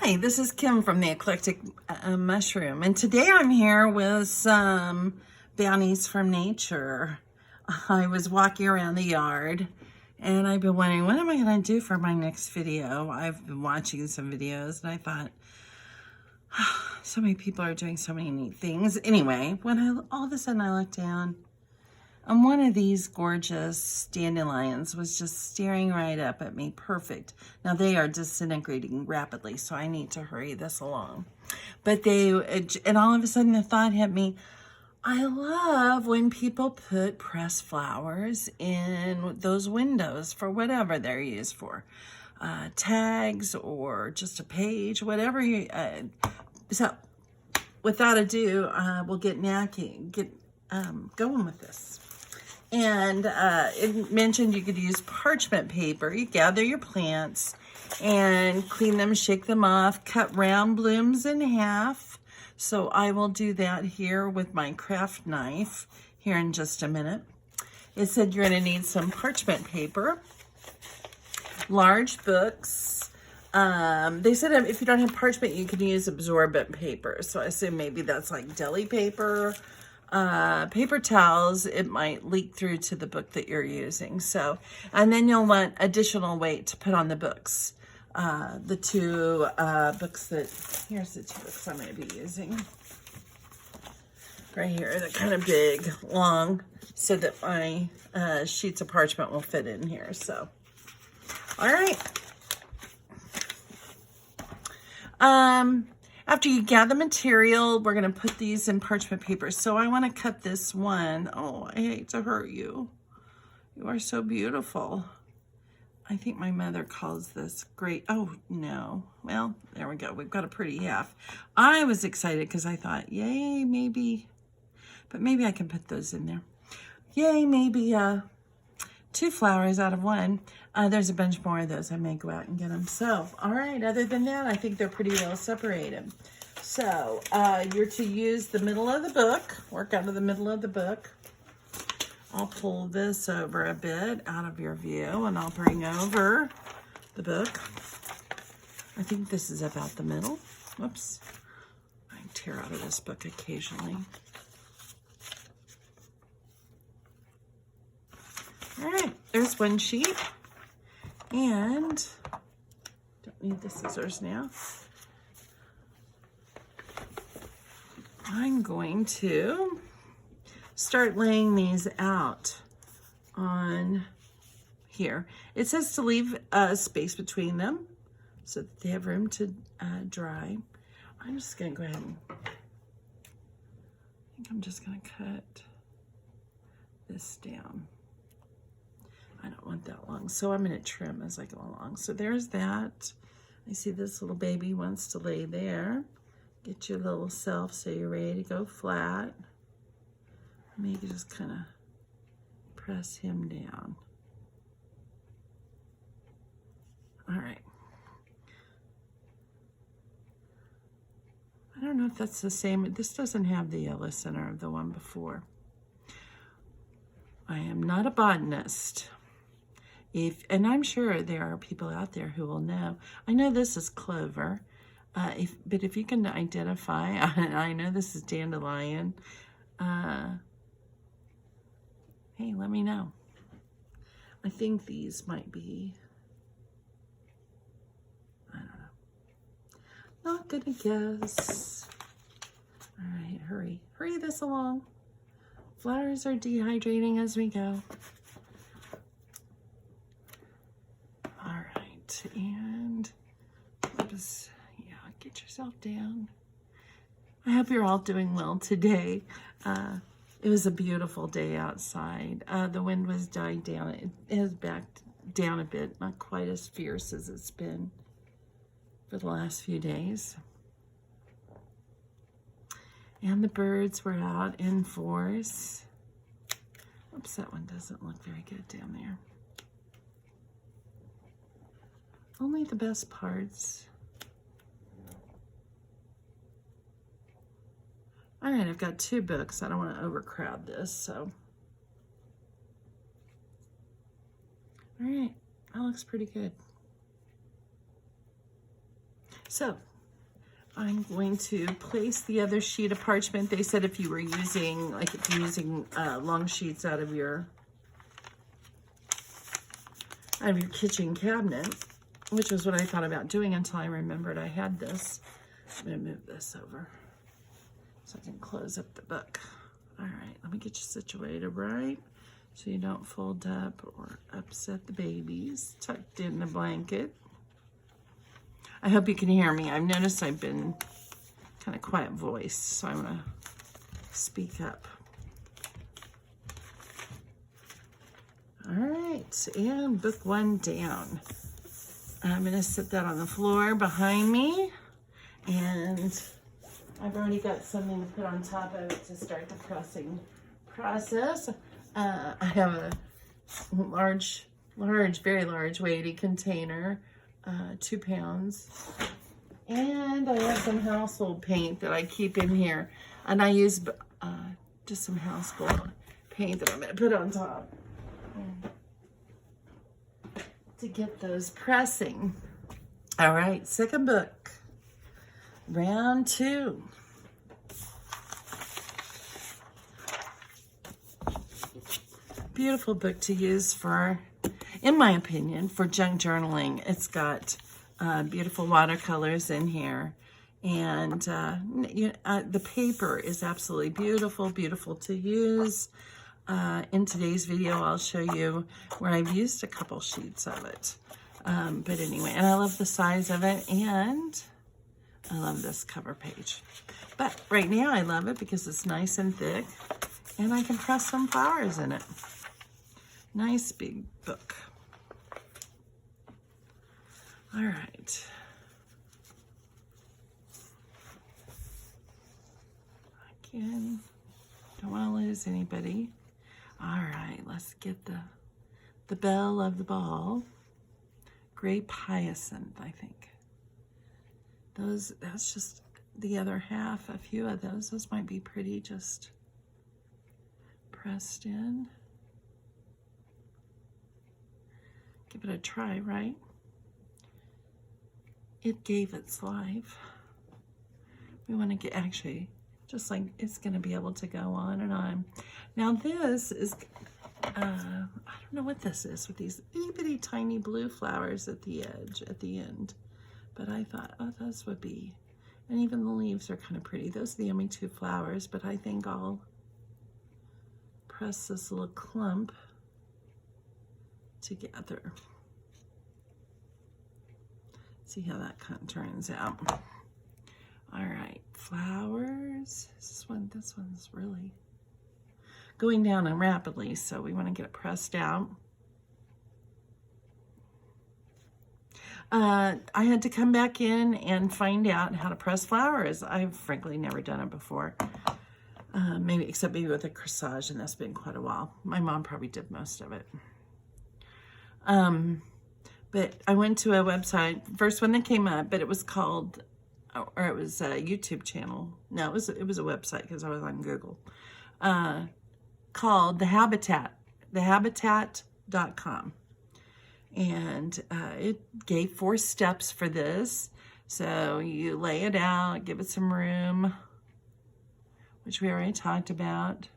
Hi, this is Kim from the Eclectic Mushroom, and today I'm here with some bounties from nature. I was walking around the yard, and I've been wondering, what am I going to do for my next video? I've been watching some videos, and I thought, so many people are doing so many neat things. Anyway, when all of a sudden I looked down, and one of these gorgeous dandelions was just staring right up at me. Perfect. Now they are disintegrating rapidly, so I need to hurry this along. But and all of a sudden the thought hit me, I love when people put pressed flowers in those windows for whatever they're used for. Tags or just a page, whatever you, so without ado, we'll get going with this. And it mentioned you could use parchment paper. You gather your plants and clean them, shake them off, cut round blooms in half. So I will do that here with my craft knife here in just a minute. It said you're going to need some parchment paper, large books. They said if you don't have parchment, you can use absorbent paper. So I assume maybe that's like deli paper. Paper towels, it might leak through to the book that you're using. So, and then you'll want additional weight to put on the books. The two books here's the two books I'm going to be using. Right here, they're kind of big, long, so that my sheets of parchment will fit in here. So, all right. After you gather material, we're going to put these in parchment paper. So I want to cut this one. Oh, I hate to hurt you. You are so beautiful. I think my mother calls this great. Oh, no. Well, there we go. We've got a pretty half. I was excited because I thought, yay, maybe. But maybe I can put those in there. Yay, maybe two flowers out of one. There's a bunch more of those. I may go out and get them. So, all right. Other than that, I think they're pretty well separated. So, you're to use the middle of the book. Work out of the middle of the book. I'll pull this over a bit out of your view, and I'll bring over the book. I think this is about the middle. Whoops. I tear out of this book occasionally. All right, there's one sheet, and don't need the scissors now. I'm going to start laying these out on here. It says to leave space between them so that they have room to dry. I'm just going to go ahead and, I think I'm just going to cut this down. I don't want that long, so I'm going to trim as I go along. So there's that. I see this little baby wants to lay there. Get your little self so you're ready to go flat. Maybe just kind of press him down. All right. I don't know if that's the same. This doesn't have the yellow center of the one before. I am not a botanist. And I'm sure there are people out there who will know. I know this is clover, but if you can identify, I know this is dandelion. Hey, let me know. I think these might be, I don't know. Not gonna guess. All right, hurry this along. Flowers are dehydrating as we go. And just, yeah, get yourself down. I hope you're all doing well today. It was a beautiful day outside. The wind was dying down. It has backed down a bit, not quite as fierce as it's been for the last few days. And the birds were out in force. Oops, that one doesn't look very good down there. Only the best parts. All right, I've got two books. I don't want to overcrowd this, so. All right, that looks pretty good. So I'm going to place the other sheet of parchment. They said if you were using, like if you're using long sheets out of your kitchen cabinet, which was what I thought about doing until I remembered I had this. I'm going to move this over so I can close up the book. All right, let me get you situated right so you don't fold up or upset the babies. Tucked in the blanket. I hope you can hear me. I've noticed I've been kind of quiet voice, so I'm going to speak up. All right, and book one down. I'm going to set that on the floor behind me, and I've already got something to put on top of it to start the pressing process. I have a large, very large weighty container, 2 pounds. And I have some household paint that I keep in here. And I use just some household paint that I'm going to put on top to get those pressing. All right, second book, round 2. Beautiful book to use for, in my opinion, for junk journaling. It's got beautiful watercolors in here, and the paper is absolutely beautiful, beautiful to use. In today's video, I'll show you where I've used a couple sheets of it. But anyway, and I love the size of it, and I love this cover page. But right now, I love it because it's nice and thick, and I can press some flowers in it. Nice big book. All right. Again, don't want to lose anybody. All right, let's get the belle of the ball. Grape hyacinth, I think. That's just the other half. A few of those. Those might be pretty just pressed in. Give it a try, right? It gave its life. We want to get, actually, just like it's going to be able to go on and on. Now this is, I don't know what this is with these itty bitty tiny blue flowers at the edge, at the end. But I thought, oh, those would be, and even the leaves are kind of pretty. Those are the only 2 flowers, but I think I'll press this little clump together. See how that kind of turns out. All right, flowers. This one's really going down and rapidly, so we want to get it pressed out. I had to come back in and find out how to press flowers. I've frankly never done it before. Maybe with a corsage, and that's been quite a while. My mom probably did most of it. But I went to a website, first one that came up, but it was called, or it was a YouTube channel. No, it was a website because I was on Google. Called The Habitat, thehabitat.com. And it gave 4 steps for this. So you lay it out, give it some room, which we already talked about.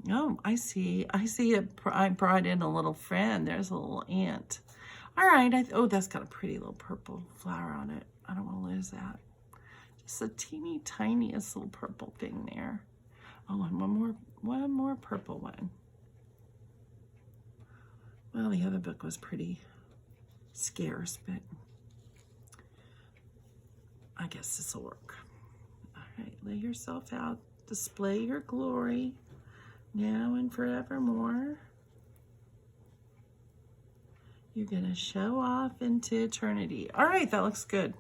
Oh, I see it. I brought in a little friend. There's a little ant. All right. Oh, that's got a pretty little purple flower on it. I don't want to lose that. Just a teeny tiniest little purple thing there. Oh, and one more purple one. Well, the other book was pretty scarce, but I guess this will work. All right, lay yourself out. Display your glory now and forevermore. You're going to show off into eternity. All right, that looks good.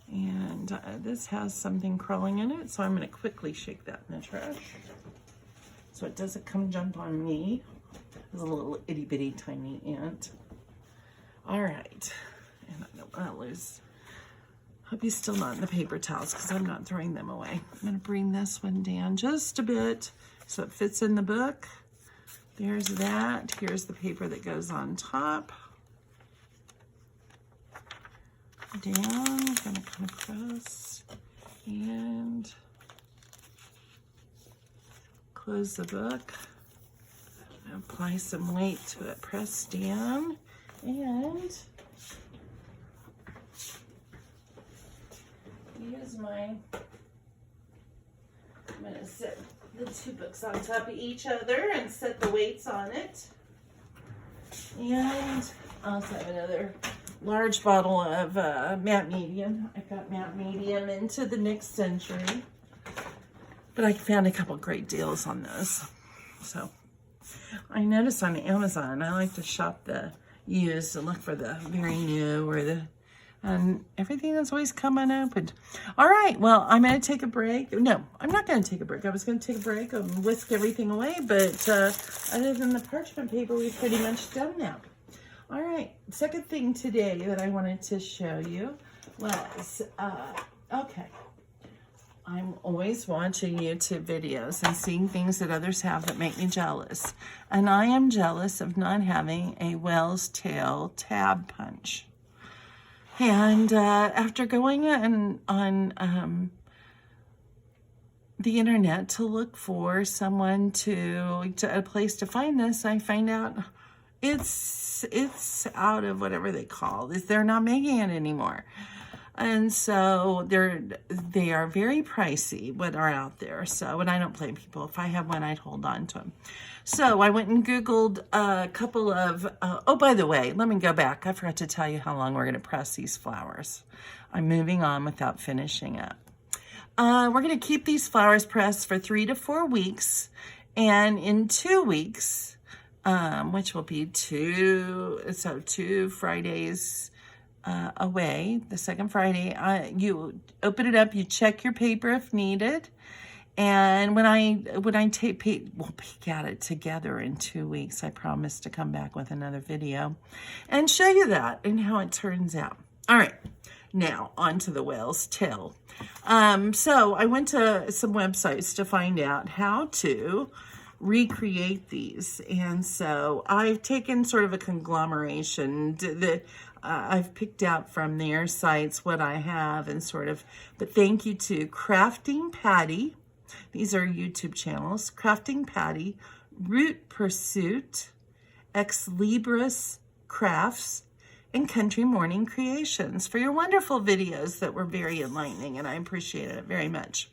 And this has something crawling in it, so I'm going to quickly shake that in the trash so it doesn't come jump on me. There's a little itty bitty tiny ant. All right, and I don't want to lose. Hope he's still not in the paper towels because I'm not throwing them away. I'm going to bring this one down just a bit so it fits in the book. There's that. Here's the paper that goes on top. down. I'm going to come across and close the book. Apply some weight to it. Press down. And use my... I'm going to set the two books on top of each other and set the weights on it. And I also have another large bottle of matte medium. I got matte medium into the next century. But I found a couple great deals on those. So I noticed on Amazon, I like to shop the used and look for the very new or the... And everything is always come unopened. All right, well, I'm going to take a break. No, I'm not going to take a break. I was going to take a break and whisk everything away, but other than the parchment paper, we've pretty much done now. All right, second thing today that I wanted to show you was, okay, I'm always watching YouTube videos and seeing things that others have that make me jealous. And I am jealous of not having a whale's tail tab punch. And after going on the internet to look for someone to a place to find this, I find out it's out of whatever they call this. They're not making it anymore. And so they are very pricey, what are out there. So, and I don't blame people. If I had one, I'd hold on to them. So I went and Googled a couple of, oh, by the way, let me go back. I forgot to tell you how long we're going to press these flowers. I'm moving on without finishing up. We're going to keep these flowers pressed for 3 to 4 weeks. And in 2 weeks, which will be two Fridays away, the second Friday, you open it up, you check your paper if needed. And when I we'll peek at it together in 2 weeks. I promise to come back with another video and show you that and how it turns out. All right, now on to the whale's tail. So I went to some websites to find out how to recreate these. And so I've taken sort of a conglomeration that I've picked out from their sites what I have and sort of, but thank you to Crafty Patty. These are YouTube channels. Crafty Patty, Root Pursuit, Ex Libris Crafts, and Country Morning Creations for your wonderful videos that were very enlightening, and I appreciated it very much.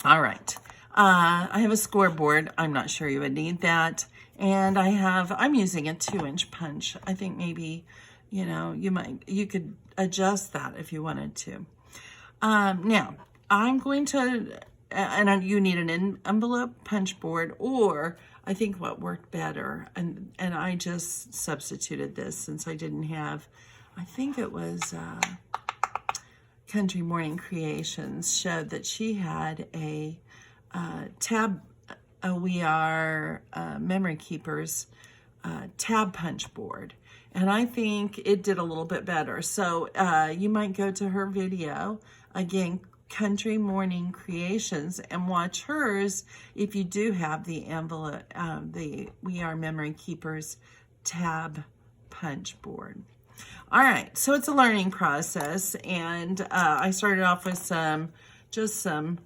All right. I have a scoreboard. I'm not sure you would need that. And I'm using a 2-inch punch. I think maybe, you could adjust that if you wanted to. Now, I'm going to, and you need an envelope punch board, or I think what worked better, and I just substituted this since I didn't have, I think it was Country Morning Creations showed that she had a We Are Memory Keepers tab punch board. And I think it did a little bit better. So you might go to her video, again, Country Morning Creations, and watch hers if you do have the envelope, the We Are Memory Keepers tab punch board. All right, so it's a learning process, and I started off with just some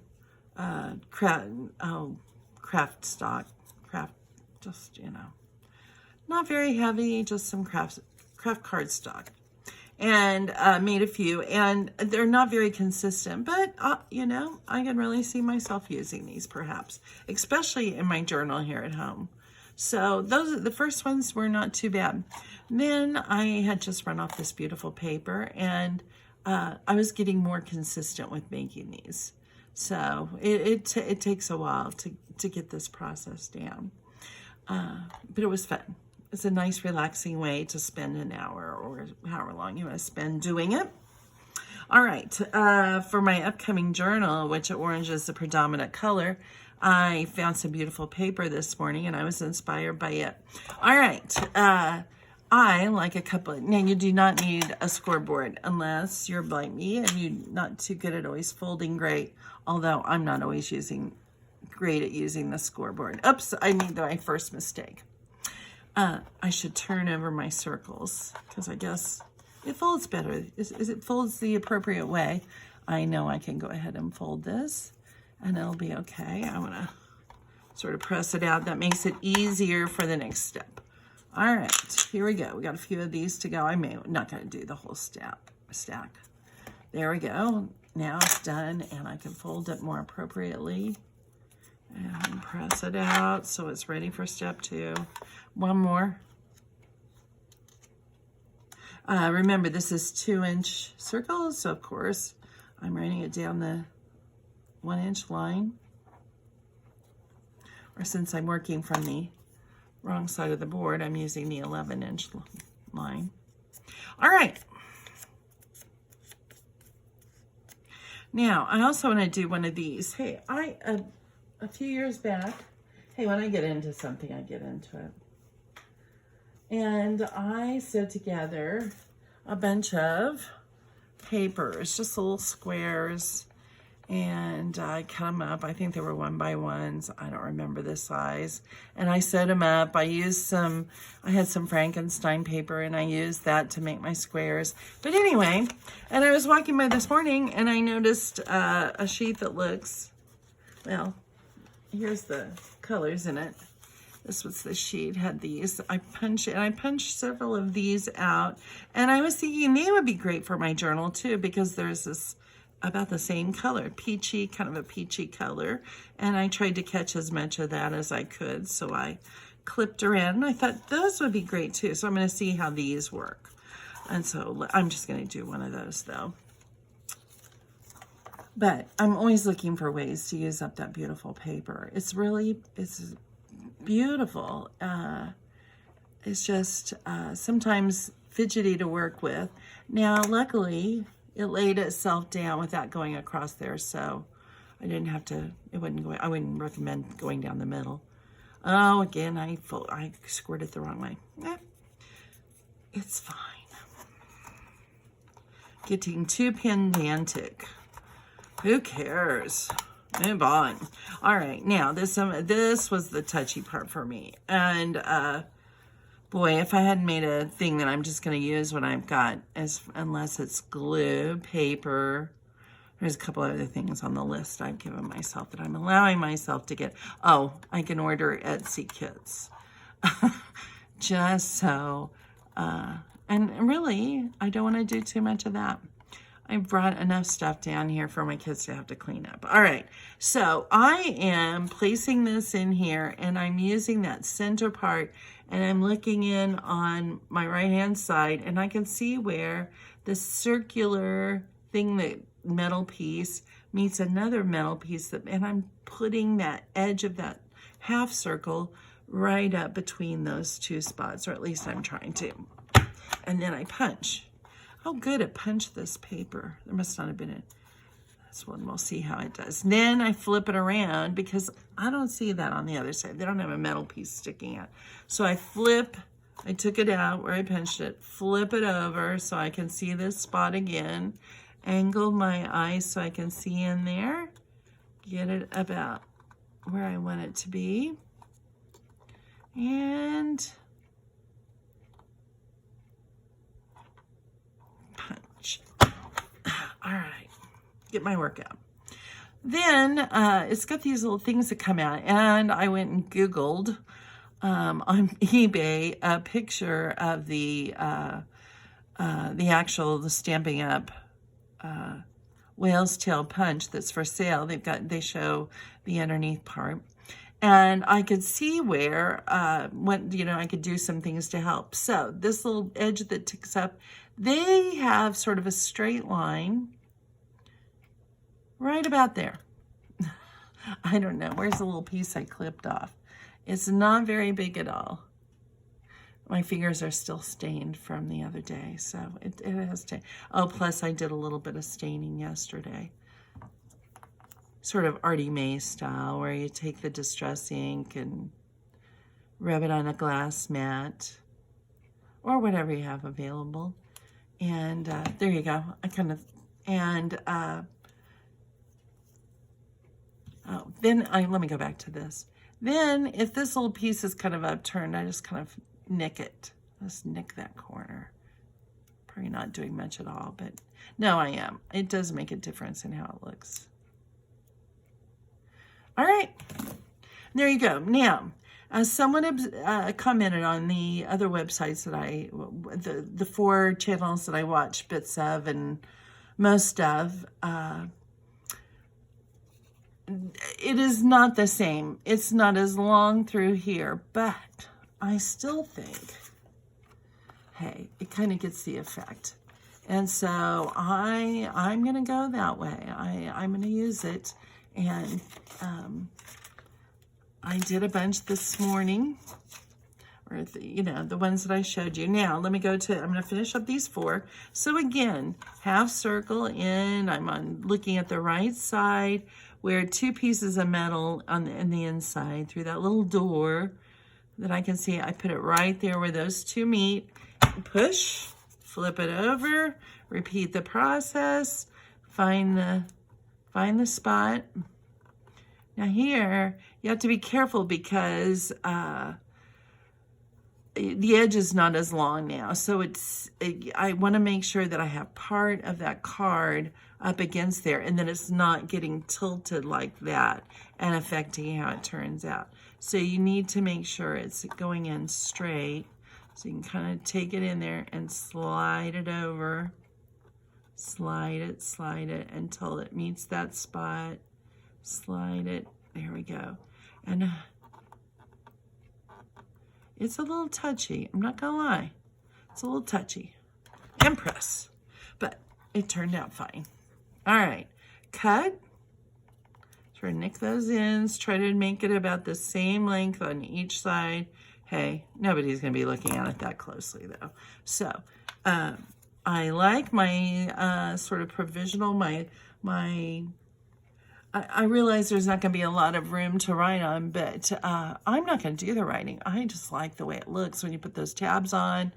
craft stock, not very heavy, just some craft cardstock, and made a few, and they're not very consistent, but I can really see myself using these perhaps, especially in my journal here at home. So the first ones were not too bad. Then I had just run off this beautiful paper, and I was getting more consistent with making these. So it takes a while to get this process down, but it was fun. It's a nice relaxing way to spend an hour or however long you want to spend doing it. All right, for my upcoming journal, which orange is the predominant color, I found some beautiful paper this morning, and I was inspired by it. All right, I like a couple. Now, you do not need a scoreboard unless you're like me and you're not too good at always folding great, although I'm not always great at using the scoreboard. Oops, I made my first mistake. I should turn over my circles because I guess It folds better. It folds the appropriate way. I know I can go ahead and fold this and it'll be okay. I'm gonna sort of press it out. That makes it easier for the next step. All right, here we go. We got a few of these to go. Not gonna do the whole stack. There we go. Now it's done and I can fold it more appropriately and press it out so it's ready for step 2. One more. Remember, this is 2-inch circles, so of course I'm writing it down the 1-inch line. Or since I'm working from the wrong side of the board, I'm using the 11-inch line. All right. Now, I also want to do one of these. Hey, a few years back, hey, when I get into something, I get into it. And I sewed together a bunch of papers, just little squares, and I cut them up. I think they were 1x1s. I don't remember the size. And I sewed them up. I had some Frankenstein paper, and I used that to make my squares. But anyway, and I was walking by this morning, and I noticed a sheet that looks, well, here's the colors in it. This was the sheet, had these. I punched several of these out, and I was thinking they would be great for my journal too, because there's this about the same color, peachy, kind of a peachy color, and I tried to catch as much of that as I could, so I clipped around, and I thought those would be great too, so I'm going to see how these work. And so I'm just going to do one of those though. But I'm always looking for ways to use up that beautiful paper. It's beautiful. It's just sometimes fidgety to work with. Now, luckily, it laid itself down without going across there, so I didn't have to. I wouldn't recommend going down the middle. Oh, again, I squared it the wrong way. It's fine. Getting too pedantic. Who cares? Move on. All right, now this was the touchy part for me. And boy, if I hadn't made a thing that I'm just going to use what I've got, unless it's glue, paper. There's a couple other things on the list I've given myself that I'm allowing myself to get. Oh, I can order Etsy kits. Just so, and really, I don't want to do too much of that. I brought enough stuff down here for my kids to have to clean up. All right, so I am placing this in here, and I'm using that center part, and I'm looking in on my right-hand side, and I can see where the circular thing, that metal piece, meets another metal piece, and I'm putting that edge of that half circle right up between those two spots, or at least I'm trying to. And then I punch. Oh, good, it punched this paper. There must not have been it. This one, we'll see how it does. Then I flip it around because I don't see that on the other side. They don't have a metal piece sticking out. So I took it out where I punched it, flip it over so I can see this spot again, angle my eyes so I can see in there, get it about where I want it to be, and punch. All right, get my work out. Then it's got these little things that come out, and I went and Googled on eBay a picture of the Stampin' Up! Whale's tail punch that's for sale. They show the underneath part, and I could see where I could do some things to help. So this little edge that ticks up, they have sort of a straight line right about there. I don't know, where's the little piece I clipped off? It's not very big at all. My fingers are still stained from the other day, so it has to. Oh, plus I did a little bit of staining yesterday. Sort of Artie Mae style, where you take the distress ink and rub it on a glass mat or whatever you have available. And there you go. Let me go back to this. Then if this little piece is kind of upturned, I just kind of nick it. Let's nick that corner. probably not doing much at all, but no, I am. It does make a difference in how it looks. All right, there you go. Now, someone commented on the other websites that the 4 channels that I watch bits of and most of. It is not the same. It's not as long through here, but I still think, hey, it kind of gets the effect. And so I'm going to go that way. I'm going to use it. And I did a bunch this morning, or the ones that I showed you. Now, let me go to, I'm going to finish up these 4. So again, half circle in, I'm looking at the right side, where 2 pieces of metal in the inside through that little door that I can see. I put it right there where those 2 meet. Push, flip it over, repeat the process, find the spot. Now here, you have to be careful because the edge is not as long now. So I want to make sure that I have part of that card up against there and that it's not getting tilted like that and affecting how it turns out. So you need to make sure it's going in straight. So you can kind of take it in there and slide it over. Slide it until it meets that spot. Slide it. There we go. And it's a little touchy. I'm not going to lie. It's a little touchy. And press. But it turned out fine. All right. Cut. Try to nick those ends. Try to make it about the same length on each side. Hey, nobody's going to be looking at it that closely, though. So, I like my sort of provisional, I realize there's not going to be a lot of room to write on, but I'm not going to do the writing. I just like the way it looks when you put those tabs on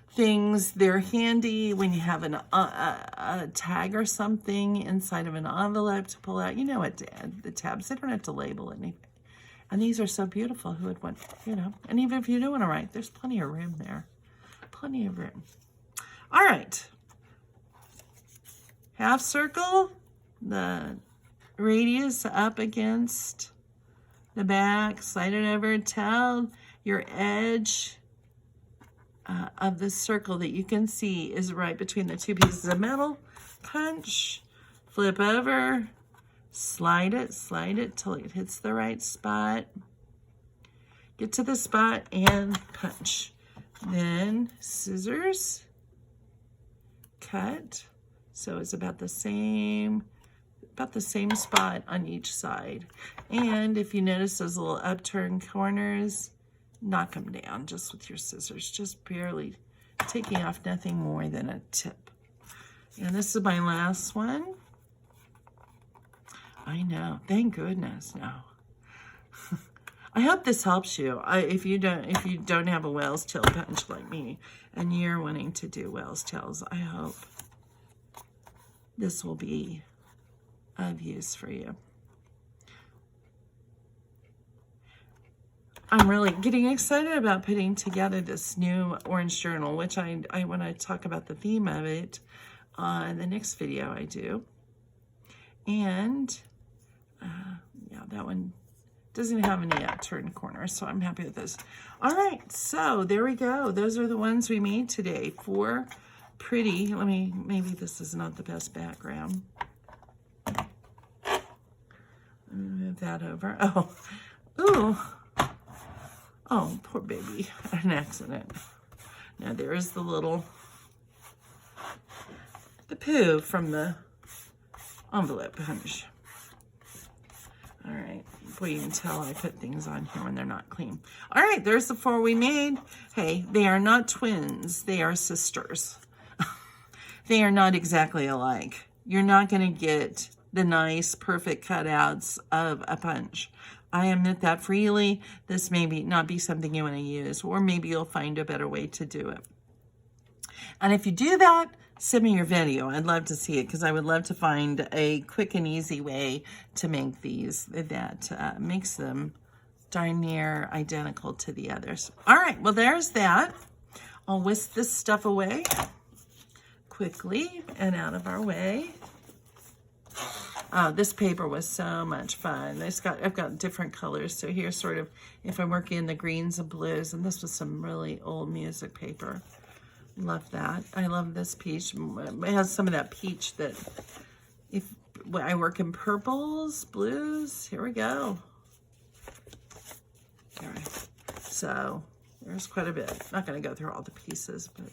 things. They're handy when you have a tag or something inside of an envelope to pull out. You know what, the tabs, they don't have to label anything. And these are so beautiful. Who would want, and even if you do want to write, there's plenty of room there. Plenty of room. All right. Half circle, the radius up against the back, slide it over, tell your edge of the circle that you can see is right between the 2 pieces of metal. Punch, flip over, slide it till it hits the right spot. Get to the spot and punch. Then scissors, cut. So it's about the same spot on each side. And if you notice those little upturned corners, knock them down just with your scissors, just barely taking off nothing more than a tip. And this is my last one. I know, thank goodness, no. I hope this helps you. If you don't have a whale's tail punch like me and you're wanting to do whale's tails, I hope this will be of use for you. I'm really getting excited about putting together this new orange journal, which I want to talk about the theme of it in the next video I do. And yeah, that one doesn't have any upturned corners, so I'm happy with this. All right, so there we go. Those are the ones we made today. 4 pretty. Maybe this is not the best background. Move that over. Oh, ooh. Oh, poor baby. An accident. Now there's the poo from the envelope punch. All right. Boy, you can tell I put things on here when they're not clean. All right, there's the 4 we made. Hey, they are not twins. They are sisters. They are not exactly alike. You're not going to get the nice, perfect cutouts of a punch. I admit that freely. This may not be something you want to use, or maybe you'll find a better way to do it. And if you do that, send me your video. I'd love to see it because I would love to find a quick and easy way to make these that makes them darn near identical to the others. All right, well, there's that. I'll whisk this stuff away. quickly and out of our way. Oh, this paper was so much fun. I've got different colors. So here's sort of, if I'm working in the greens and blues, and this was some really old music paper. Love that. I love this peach. It has some of that peach that if I work in purples, blues, here we go. All right. So there's quite a bit. Not going to go through all the pieces, but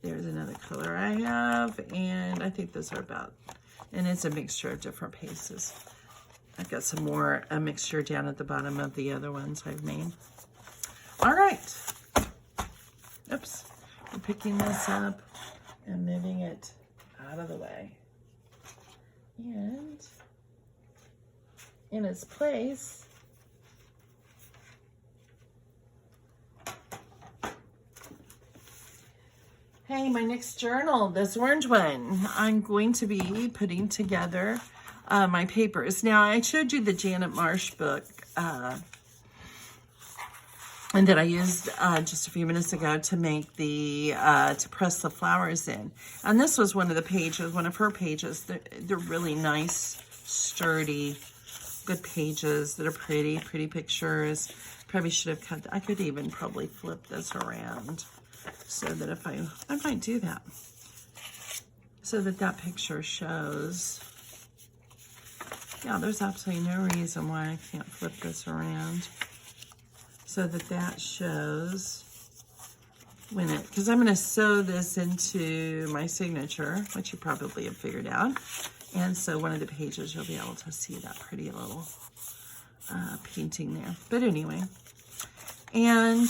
there's another color I have, and I think those are about, and it's a mixture of different pieces. I've got some more a mixture down at the bottom of the other ones I've made. All right. Oops. I'm picking this up and moving it out of the way. And in its place, hey, my next journal, this orange one, I'm going to be putting together my papers. Now, I showed you the Janet Marsh book and that I used just a few minutes ago to make the, to press the flowers in. And this was one of the pages, one of her pages. They're really nice, sturdy, good pages that are pretty pictures. Probably should have cut, I could even probably flip this around so that if I might do that. So that picture shows. Yeah, there's absolutely no reason why I can't flip this around. So that shows when it, because I'm going to sew this into my signature, which you probably have figured out. And so one of the pages, you'll be able to see that pretty little painting there. But anyway, and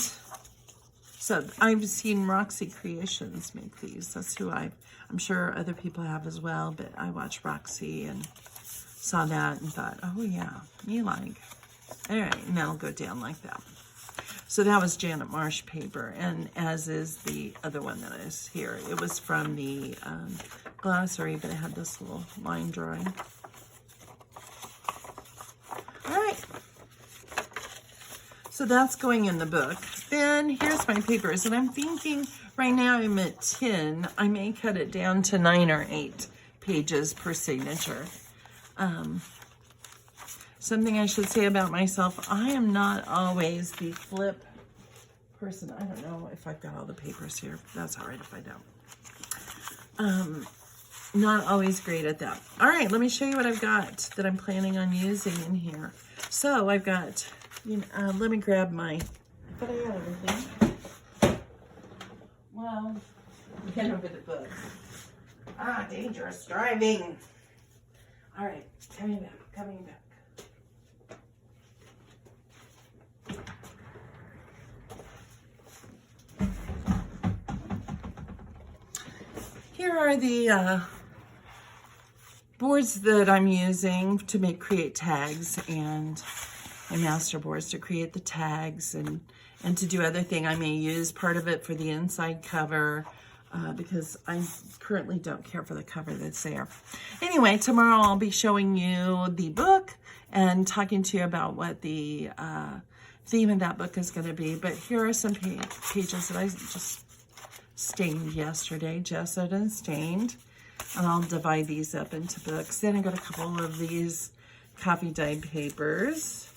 so I've seen Roxy Creations make these. That's who I'm sure other people have as well, but I watched Roxy and saw that and thought, oh yeah, me like. All right, and that'll go down like that. So that was Janet Marsh paper, and as is the other one that is here. It was from the glossary, but it had this little line drawing. All right. So that's going in the book. Then here's my papers, and I'm thinking right now I'm at 10. I may cut it down to 9 or 8 pages per signature. Something I should say about myself, I am not always the flip person. I don't know if I've got all the papers here. That's all right if I don't. Not always great at that. All right, let me show you what I've got that I'm planning on using in here. So I've got, let me grab my, I thought I had everything. Well, get over the book. Ah, dangerous driving. All right, coming back. Here are the boards that I'm using to create tags, and my master boards to create the tags and to do other things. I may use part of it for the inside cover because I currently don't care for the cover that's there. Anyway, tomorrow I'll be showing you the book and talking to you about what the theme of that book is going to be. But here are some pages that I just stained yesterday, gessoed and stained, and I'll divide these up into books. Then I got a couple of these coffee dyed papers,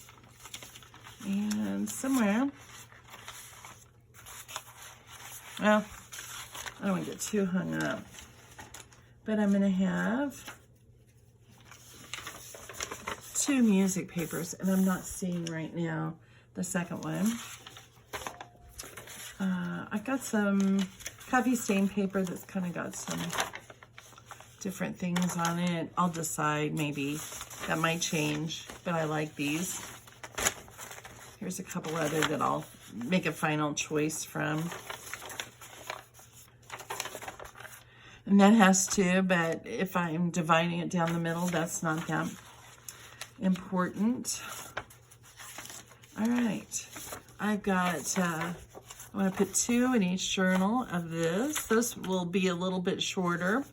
and somewhere, well, I don't want to get too hung up, but I'm going to have 2 music papers, and I'm not seeing right now the second one. I've got some coffee stain paper that's kind of got some different things on it. I'll decide, maybe that might change, but I like these. Here's a couple other that I'll make a final choice from. And that has 2, but if I'm dividing it down the middle, that's not that important. All right, I've got, I want to put 2 in each journal of this. Those will be a little bit shorter,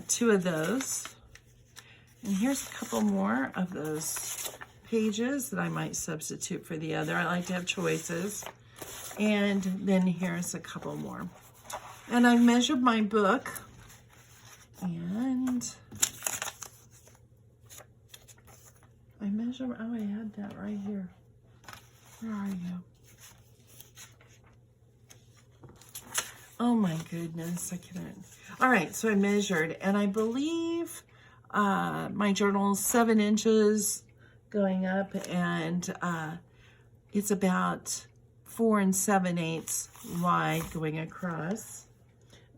2 of those. And here's a couple more of those pages that I might substitute for the other. I like to have choices. And then here's a couple more. And I've measured my book, and I measure, oh, I had that right here. Where are you? Oh my goodness, I couldn't. All right, so I measured, and I believe my journal's 7 inches going up, and it's about 4 7/8 wide going across.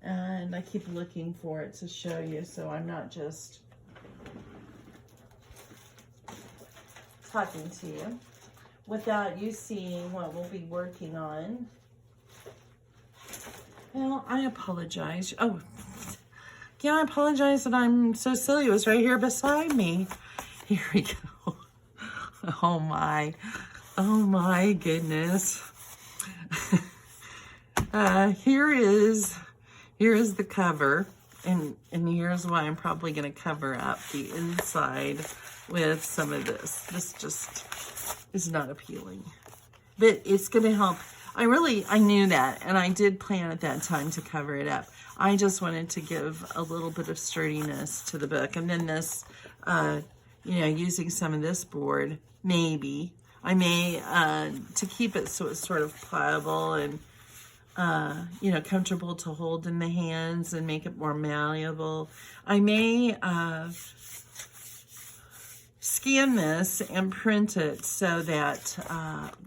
And I keep looking for it to show you, so I'm not just talking to you without you seeing what we'll be working on. Well, I apologize. Oh, yeah, I apologize that I'm so silly. It was right here beside me. Here we go. Oh my goodness. Here is the cover, and here's why I'm probably going to cover up the inside with some of this. This just is not appealing, but it's going to help. I knew that, and I did plan at that time to cover it up. I just wanted to give a little bit of sturdiness to the book. And then this, using some of this board, maybe, I may, to keep it so it's sort of pliable and, comfortable to hold in the hands and make it more malleable, I may scan this and print it so that,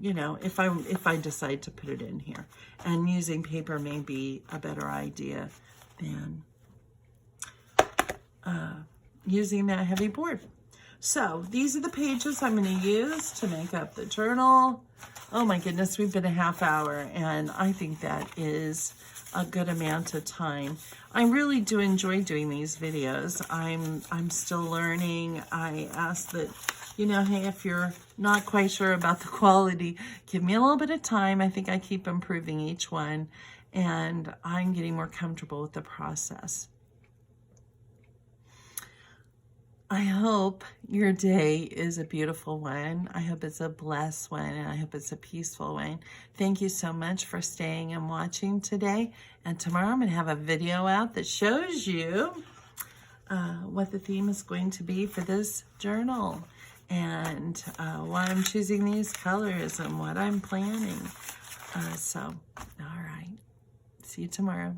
if I decide to put it in here. And using paper may be a better idea than using that heavy board. So these are the pages I'm going to use to make up the journal. Oh my goodness, we've been a half hour, and I think that is a good amount of time. I really do enjoy doing these videos. I'm still learning. I ask that, hey, if you're not quite sure about the quality, give me a little bit of time. I think I keep improving each one, and I'm getting more comfortable with the process. I hope your day is a beautiful one. I hope it's a blessed one, and I hope it's a peaceful one. Thank you so much for staying and watching today. And tomorrow I'm going to have a video out that shows you what the theme is going to be for this journal, and why I'm choosing these colors and what I'm planning. All right. See you tomorrow.